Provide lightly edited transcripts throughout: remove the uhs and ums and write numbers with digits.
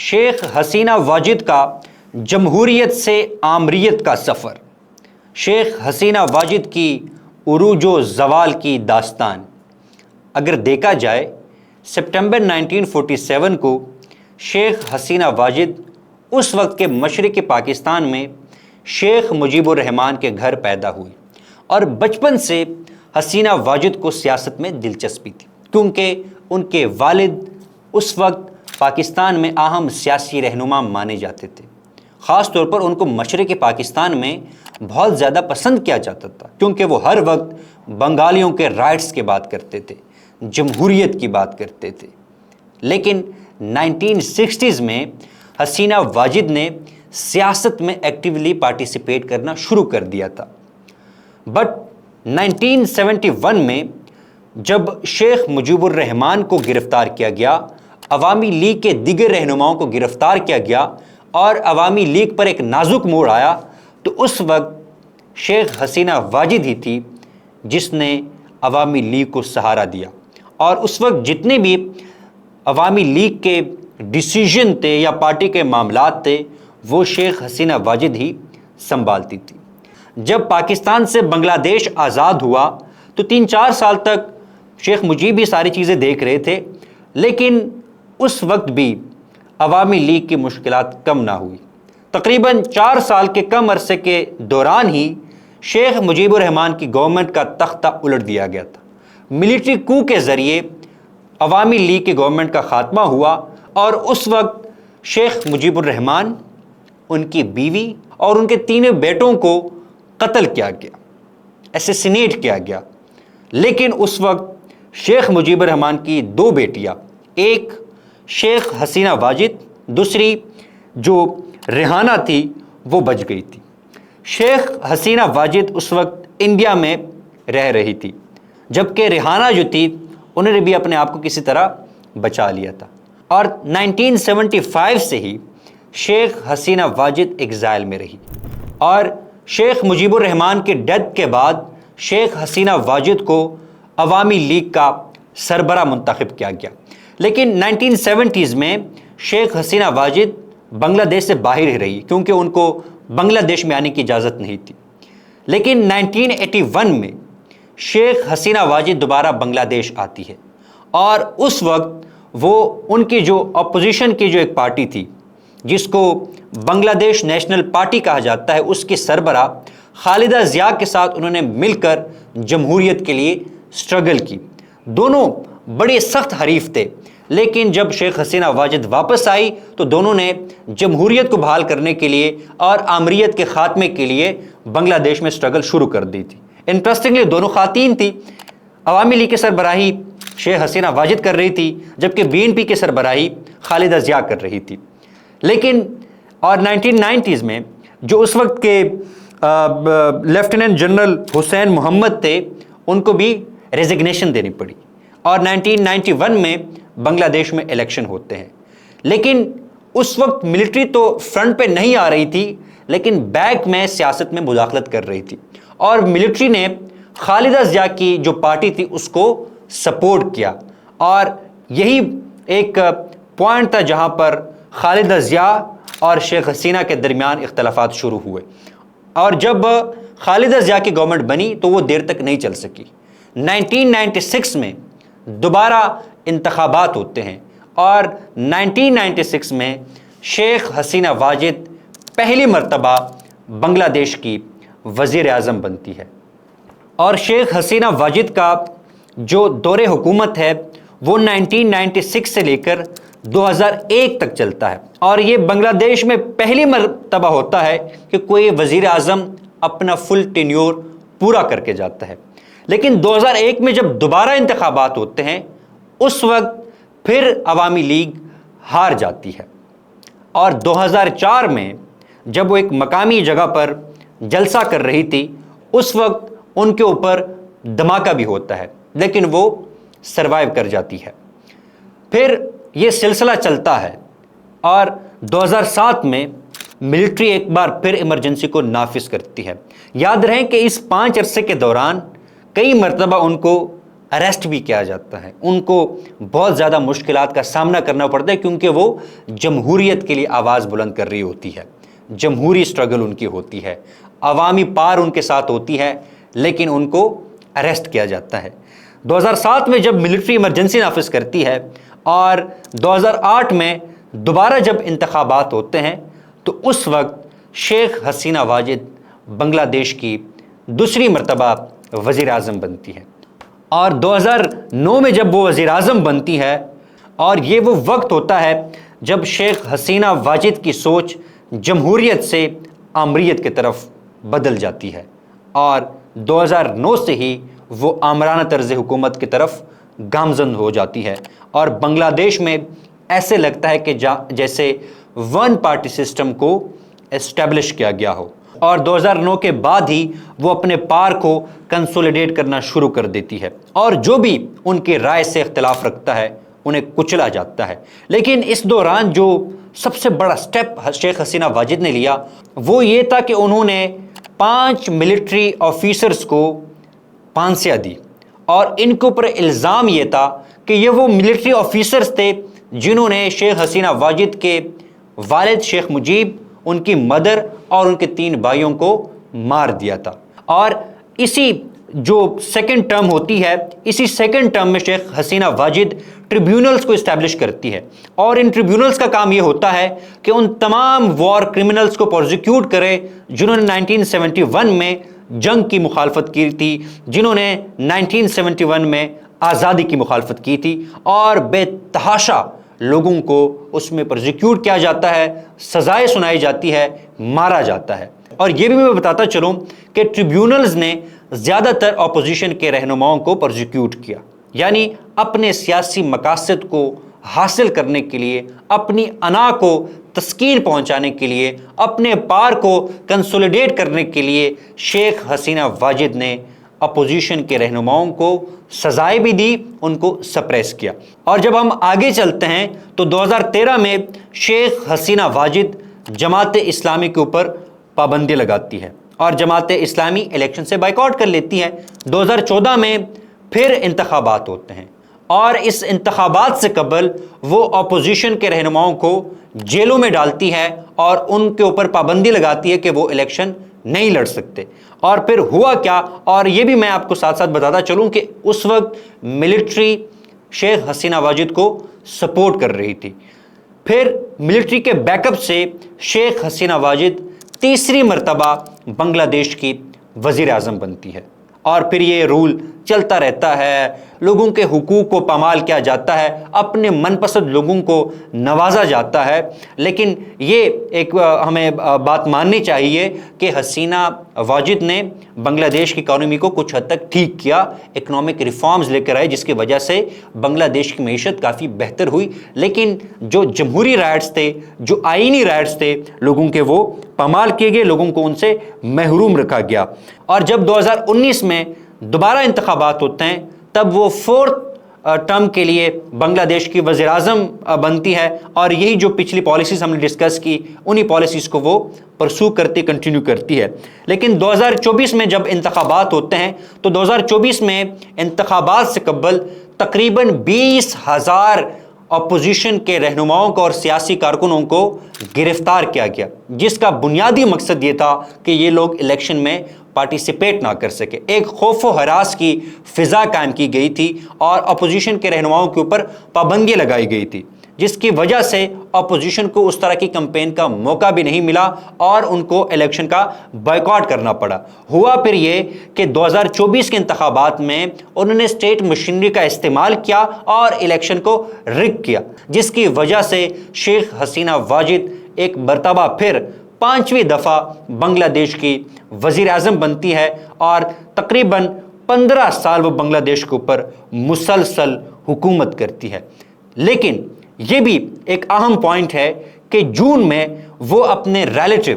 شیخ حسینہ واجد کا جمہوریت سے آمریت کا سفر، شیخ حسینہ واجد کی عروج و زوال کی داستان۔ اگر دیکھا جائے سپٹمبر 1947 کو شیخ حسینہ واجد اس وقت کے مشرقی پاکستان میں شیخ مجیب الرحمان کے گھر پیدا ہوئی، اور بچپن سے حسینہ واجد کو سیاست میں دلچسپی تھی، کیونکہ ان کے والد اس وقت پاکستان میں اہم سیاسی رہنما مانے جاتے تھے۔ خاص طور پر ان کو مشرقی پاکستان میں بہت زیادہ پسند کیا جاتا تھا، کیونکہ وہ ہر وقت بنگالیوں کے رائٹس کی بات کرتے تھے، جمہوریت کی بات کرتے تھے۔ لیکن 1960s میں حسینہ واجد نے سیاست میں ایکٹیولی پارٹیسپیٹ کرنا شروع کر دیا تھا، بٹ 1971 میں جب شیخ مجیب الرحمان کو گرفتار کیا گیا، عوامی لیگ کے دیگر رہنماؤں کو گرفتار کیا گیا اور عوامی لیگ پر ایک نازک موڑ آیا، تو اس وقت شیخ حسینہ واجد ہی تھی جس نے عوامی لیگ کو سہارا دیا، اور اس وقت جتنے بھی عوامی لیگ کے ڈیسیجن تھے یا پارٹی کے معاملات تھے وہ شیخ حسینہ واجد ہی سنبھالتی تھی۔ جب پاکستان سے بنگلہ دیش آزاد ہوا تو 3-4 سال تک شیخ مجیب بھی ساری چیزیں دیکھ رہے تھے، لیکن اس وقت بھی عوامی لیگ کی مشکلات کم نہ ہوئی۔ تقریباً 4 سال کے کم عرصے کے دوران ہی شیخ مجیب الرحمان کی گورنمنٹ کا تختہ الٹ دیا گیا تھا۔ ملٹری کو کے ذریعے عوامی لیگ کی گورنمنٹ کا خاتمہ ہوا، اور اس وقت شیخ مجیب الرحمان، ان کی بیوی اور ان کے 3 بیٹوں کو قتل کیا گیا، اسیسینیٹ کیا گیا۔ لیکن اس وقت شیخ مجیب الرحمان کی 2 بیٹیاں، ایک شیخ حسینہ واجد، دوسری جو ریحانہ تھی وہ بچ گئی تھی۔ شیخ حسینہ واجد اس وقت انڈیا میں رہ رہی تھی، جبکہ ریحانہ جو تھی انہوں نے بھی اپنے آپ کو کسی طرح بچا لیا تھا، اور 1975 سے ہی شیخ حسینہ واجد ایگزائل میں رہی، اور شیخ مجیب الرحمان کی ڈیتھ کے بعد شیخ حسینہ واجد کو عوامی لیگ کا سربراہ منتخب کیا گیا۔ لیکن 1970s میں شیخ حسینہ واجد بنگلہ دیش سے باہر ہی رہی، کیونکہ ان کو بنگلہ دیش میں آنے کی اجازت نہیں تھی۔ لیکن 1981 میں شیخ حسینہ واجد دوبارہ بنگلہ دیش آتی ہے، اور اس وقت وہ ان کی جو اپوزیشن کی جو ایک پارٹی تھی جس کو بنگلہ دیش نیشنل پارٹی کہا جاتا ہے، اس کی سربراہ خالدہ ضیاء کے ساتھ انہوں نے مل کر جمہوریت کے لیے سٹرگل کی۔ دونوں بڑے سخت حریف تھے، لیکن جب شیخ حسینہ واجد واپس آئی تو دونوں نے جمہوریت کو بحال کرنے کے لیے اور آمریت کے خاتمے کے لیے بنگلہ دیش میں سٹرگل شروع کر دی تھی۔ انٹرسٹنگلی دونوں خواتین تھی، عوامی لیگ کی سربراہی شیخ حسینہ واجد کر رہی تھی، جبکہ BNP کی سربراہی خالدہ ضیاء کر رہی تھی۔ لیکن اور 1990s میں جو اس وقت کے لیفٹیننٹ جنرل حسین محمد تھے ان کو بھی ریزگنیشن دینی پڑی، اور 1991 میں بنگلہ دیش میں الیکشن ہوتے ہیں۔ لیکن اس وقت ملٹری تو فرنٹ پہ نہیں آ رہی تھی، لیکن بیک میں سیاست میں مداخلت کر رہی تھی، اور ملٹری نے خالدہ ضیاء کی جو پارٹی تھی اس کو سپورٹ کیا، اور یہی ایک پوائنٹ تھا جہاں پر خالدہ ضیاء اور شیخ حسینہ کے درمیان اختلافات شروع ہوئے، اور جب خالدہ ضیاء کی گورنمنٹ بنی تو وہ دیر تک نہیں چل سکی۔ 1996 میں دوبارہ انتخابات ہوتے ہیں، اور 1996 میں شیخ حسینہ واجد پہلی مرتبہ بنگلہ دیش کی وزیر اعظم بنتی ہے، اور شیخ حسینہ واجد کا جو دور حکومت ہے وہ 1996 سے لے کر 2001 تک چلتا ہے، اور یہ بنگلہ دیش میں پہلی مرتبہ ہوتا ہے کہ کوئی وزیر اعظم اپنا فل ٹینیور پورا کر کے جاتا ہے۔ لیکن 2001 میں جب دوبارہ انتخابات ہوتے ہیں اس وقت پھر عوامی لیگ ہار جاتی ہے، اور 2004 میں جب وہ ایک مقامی جگہ پر جلسہ کر رہی تھی اس وقت ان کے اوپر دھماکہ بھی ہوتا ہے، لیکن وہ سروائیو کر جاتی ہے۔ پھر یہ سلسلہ چلتا ہے، اور 2007 میں ملٹری ایک بار پھر ایمرجنسی کو نافذ کرتی ہے۔ یاد رہیں کہ اس 5 عرصے کے دوران کئی مرتبہ ان کو اریسٹ بھی کیا جاتا ہے، ان کو بہت زیادہ مشکلات کا سامنا کرنا پڑتا ہے، کیونکہ وہ جمہوریت کے لیے آواز بلند کر رہی ہوتی ہے، جمہوری سٹرگل ان کی ہوتی ہے، عوامی پار ان کے ساتھ ہوتی ہے، لیکن ان کو اریسٹ کیا جاتا ہے۔ 2007 میں جب ملٹری ایمرجنسی نافذ کرتی ہے اور 2008 میں دوبارہ جب انتخابات ہوتے ہیں تو اس وقت شیخ حسینہ واجد بنگلہ دیش کی دوسری مرتبہ وزیر اعظم بنتی ہے، اور 2009 میں جب وہ وزیر اعظم بنتی ہے، اور یہ وہ وقت ہوتا ہے جب شیخ حسینہ واجد کی سوچ جمہوریت سے آمریت کی طرف بدل جاتی ہے، اور 2009 سے ہی وہ آمرانہ طرز حکومت کی طرف گامزن ہو جاتی ہے، اور بنگلہ دیش میں ایسے لگتا ہے کہ جیسے ون پارٹی سسٹم کو اسٹیبلش کیا گیا ہو، اور 2009 کے بعد ہی وہ اپنے پار کو کنسولیڈیٹ کرنا شروع کر دیتی ہے، اور جو بھی ان کی رائے سے اختلاف رکھتا ہے انہیں کچلا جاتا ہے۔ لیکن اس دوران جو سب سے بڑا سٹیپ شیخ حسینہ واجد نے لیا وہ یہ تھا کہ انہوں نے 5 ملٹری آفیسرز کو پھانسیاں دی، اور ان کے اوپر الزام یہ تھا کہ یہ وہ ملٹری آفیسرز تھے جنہوں نے شیخ حسینہ واجد کے والد شیخ مجیب، ان کی مدر اور ان کے 3 بھائیوں کو مار دیا تھا۔ اور اسی جو سیکنڈ ٹرم ہوتی ہے، اسی سیکنڈ ٹرم میں شیخ حسینہ واجد ٹریبیونلز کو اسٹیبلش کرتی ہے، اور ان ٹریبیونلز کا کام یہ ہوتا ہے کہ ان تمام وار کرمنلز کو پروزیکیوٹ کرے جنہوں نے 1971 میں جنگ کی مخالفت کی تھی، جنہوں نے 1971 میں آزادی کی مخالفت کی تھی، اور بے تحاشا لوگوں کو اس میں پروزیکیوٹ کیا جاتا ہے، سزائیں سنائی جاتی ہے، مارا جاتا ہے۔ اور یہ بھی میں بتاتا چلوں کہ ٹریبیونلز نے زیادہ تر اپوزیشن کے رہنماؤں کو پروزیکیوٹ کیا، یعنی اپنے سیاسی مقاصد کو حاصل کرنے کے لیے، اپنی انا کو تسکین پہنچانے کے لیے، اپنے پار کو کنسولیڈیٹ کرنے کے لیے شیخ حسینہ واجد نے اپوزیشن کے رہنماؤں کو سزائیں بھی دی، ان کو سپریس کیا۔ اور جب ہم آگے چلتے ہیں تو 2013 میں شیخ حسینہ واجد جماعت اسلامی کے اوپر پابندی لگاتی ہے، اور جماعت اسلامی الیکشن سے بائیکاٹ کر لیتی ہے۔ 2014 میں پھر انتخابات ہوتے ہیں، اور اس انتخابات سے قبل وہ اپوزیشن کے رہنماؤں کو جیلوں میں ڈالتی ہے اور ان کے اوپر پابندی لگاتی ہے کہ وہ الیکشن نہیں لڑ سکتے۔ اور پھر ہوا کیا، اور یہ بھی میں آپ کو ساتھ ساتھ بتاتا چلوں کہ اس وقت ملٹری شیخ حسینہ واجد کو سپورٹ کر رہی تھی۔ پھر ملٹری کے بیک اپ سے شیخ حسینہ واجد تیسری مرتبہ بنگلہ دیش کی وزیر اعظم بنتی ہے، اور پھر یہ رول چلتا رہتا ہے، لوگوں کے حقوق کو پامال کیا جاتا ہے، اپنے من پسند لوگوں کو نوازا جاتا ہے۔ لیکن یہ ایک ہمیں بات ماننی چاہیے کہ حسینہ واجد نے بنگلہ دیش کی اکانومی کو کچھ حد تک ٹھیک کیا، اکنامک ریفارمز لے کر آئے، جس کی وجہ سے بنگلہ دیش کی معیشت کافی بہتر ہوئی، لیکن جو جمہوری رائٹس تھے، جو آئینی رائٹس تھے لوگوں کے، وہ پامال کیے گئے، لوگوں کو ان سے محروم رکھا گیا۔ اور جب 2019 میں دوبارہ انتخابات ہوتے ہیں تب وہ 4th ٹرم کے لیے بنگلہ دیش کی وزیر اعظم بنتی ہے، اور یہی جو پچھلی پالیسیز ہم نے ڈسکس کی انہی پالیسیز کو وہ پرسو کرتی کنٹینیو کرتی ہے۔ لیکن 2024 میں جب انتخابات ہوتے ہیں تو 2024 میں انتخابات سے قبل تقریباً 20,000 اپوزیشن کے رہنماؤں کو اور سیاسی کارکنوں کو گرفتار کیا گیا، جس کا بنیادی مقصد یہ تھا کہ یہ لوگ الیکشن میں پارٹیسپیٹ نہ کر سکے۔ ایک خوف و ہراس کی فضا قائم کی گئی تھی، اور اپوزیشن کے رہنماؤں کے اوپر پابندی لگائی گئی تھی، جس کی وجہ سے اپوزیشن کو اس طرح کی کمپین کا موقع بھی نہیں ملا، اور ان کو الیکشن کا بائیکاٹ کرنا پڑا۔ ہوا پھر یہ کہ 2024 کے انتخابات میں انہوں نے اسٹیٹ مشینری کا استعمال کیا اور الیکشن کو رگ کیا، جس کی وجہ سے شیخ حسینہ واجد ایک مرتبہ پھر 5ویں دفعہ بنگلہ دیش کی وزیر اعظم بنتی ہے، اور تقریباً 15 سال وہ بنگلہ دیش کے اوپر مسلسل حکومت کرتی ہے۔ لیکن یہ بھی ایک اہم پوائنٹ ہے کہ جون میں وہ اپنے ریلیٹو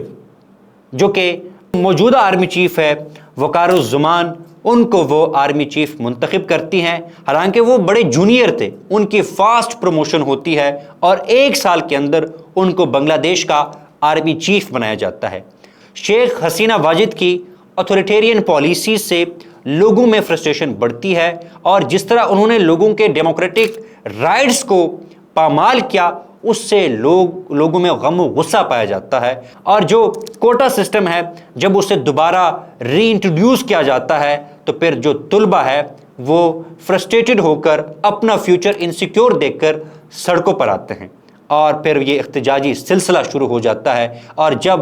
جو کہ موجودہ آرمی چیف ہے وقار الزمان، ان کو وہ آرمی چیف منتخب کرتی ہیں، حالانکہ وہ بڑے جونیئر تھے۔ ان کی فاسٹ پروموشن ہوتی ہے، اور 1 سال کے اندر ان کو بنگلہ دیش کا آرمی چیف بنایا جاتا ہے۔ شیخ حسینہ واجد کی اتھارٹیرین پالیسی سے لوگوں میں فرسٹریشن بڑھتی ہے، اور جس طرح انہوں نے لوگوں کے ڈیموکریٹک رائٹس کو پامال کیا، اس سے لوگوں میں غم و غصہ پایا جاتا ہے، اور جو کوٹا سسٹم ہے جب اسے دوبارہ ری انٹروڈیوس کیا جاتا ہے تو پھر جو طلبہ ہے وہ فرسٹریٹڈ ہو کر اپنا فیوچر انسیکیور دیکھ کر سڑکوں پر آتے ہیں، اور پھر یہ احتجاجی سلسلہ شروع ہو جاتا ہے۔ اور جب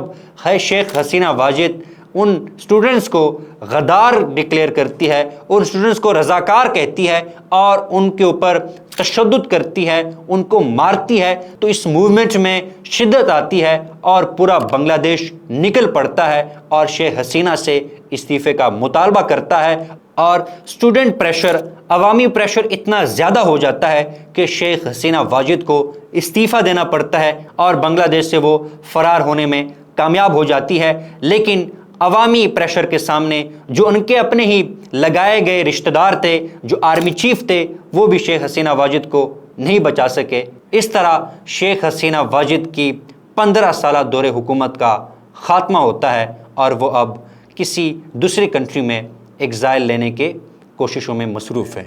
شیخ حسینہ واجد ان سٹوڈنٹس کو غدار ڈکلیئر کرتی ہے، ان سٹوڈنٹس کو رضاکار کہتی ہے اور ان کے اوپر تشدد کرتی ہے، ان کو مارتی ہے، تو اس موومنٹ میں شدت آتی ہے اور پورا بنگلہ دیش نکل پڑتا ہے اور شیخ حسینہ سے استعفے کا مطالبہ کرتا ہے، اور اسٹوڈنٹ پریشر، عوامی پریشر اتنا زیادہ ہو جاتا ہے کہ شیخ حسینہ واجد کو استعفیٰ دینا پڑتا ہے اور بنگلہ دیش سے وہ فرار ہونے میں کامیاب ہو جاتی ہے۔ لیکن عوامی پریشر کے سامنے جو ان کے اپنے ہی لگائے گئے رشتہ دار تھے، جو آرمی چیف تھے، وہ بھی شیخ حسینہ واجد کو نہیں بچا سکے۔ اس طرح شیخ حسینہ واجد کی 15 سالہ دور حکومت کا خاتمہ ہوتا ہے اور وہ اب کسی دوسری کنٹری میں ایگزائل لینے کے کوششوں میں مصروف ہے۔